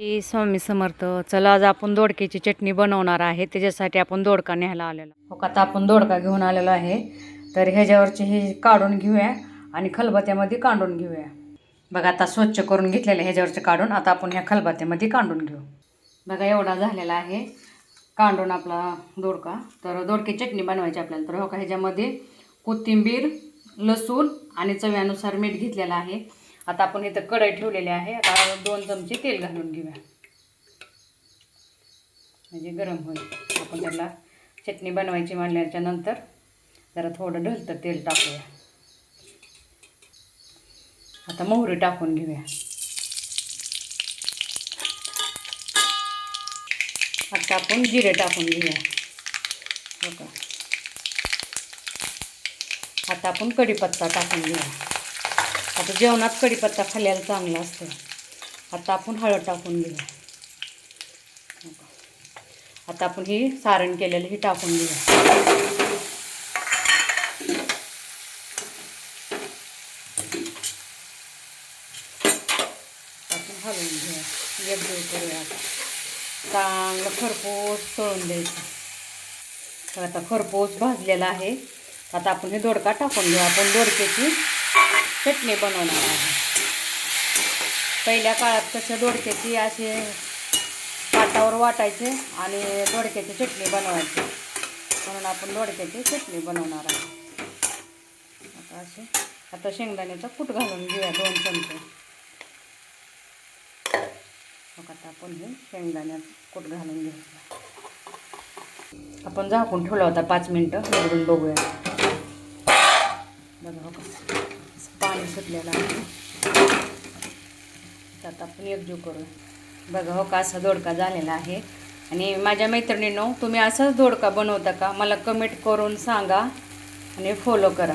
स्वामी समर्थ. चला आज आपण दोडक्याची चटणी बनवणार आहे. त्याच्यासाठी आपण दोडका न्यायला आलेलो. हो का, आता आपण दोडका घेऊन आलेलो आहे. तर ह्याच्यावरचे हे काढून घेऊया आणि खलबत्त्यामध्ये काढून घेऊया. बघा आता स्वच्छ करून घेतलेलं ह्याच्यावरचे काढून आता आपण ह्या खलबत्त्यामध्ये काढून घेऊ. बघा एवढा झालेला आहे काढून आपला दोडका. तर दोडकी चटणी बनवायची आपल्याला. तर हो का, ह्याच्यामध्ये कोथिंबीर, लसूण आणि चवीनुसार मीठ घेतलेलं आहे. आता आपण इथं कढई ठेवलेली आहे. आता 2 चमचे तेल घालून घेऊया, म्हणजे गरम होईल. आपण त्याला चटणी बनवायची म्हणल्याच्या नंतर जरा थोडं ढलतं तेल टाकूया. आता मोहरी टाकून घेऊया. आता आपण जिरे टाकून घेऊया. हो का, आता आपण कढीपत्ता टाकून घेऊया. आता जेवणात कढीपत्ता खाल्ल्याला चांगला असतो. आता आपण हळद टाकून घेऊया. आता आपण ही सारण केलेलं ही टाकून घेऊया. आपण हलवून घेऊया, एकजीव करूया. चांगलं खरपूस तळून द्यायचं. तर आता खरपूस भाजलेला आहे. आता आपण हे दोडका टाकून घेऊ. आपण दोडक्याची चटणी बनवणार आहे. पहिल्या काळात कसं दोडक्याची असे पाटावर वाटायचे आणि दोडक्याची चटणी बनवायची, म्हणून आपण दोडक्याची चटणी बनवणार आहे. आता शेंगदाण्याचा कूट घालून घेऊया 2 चमचे. आता आपण हे शेंगदाण्याचं कूट घालून घेऊया. आपण झाकून ठेवला होता 5 मिनटं, उघडून बघूया. बघा हो का, पाणी सुटलेलं आहे. आता आपण एकजीव करूया. बघा हो का, असा दोडका झालेला आहे. आणि माझ्या मैत्रिणींनो, तुम्ही असाच दोडका बनवता का? मला कमेंट करून सांगा आणि फॉलो करा.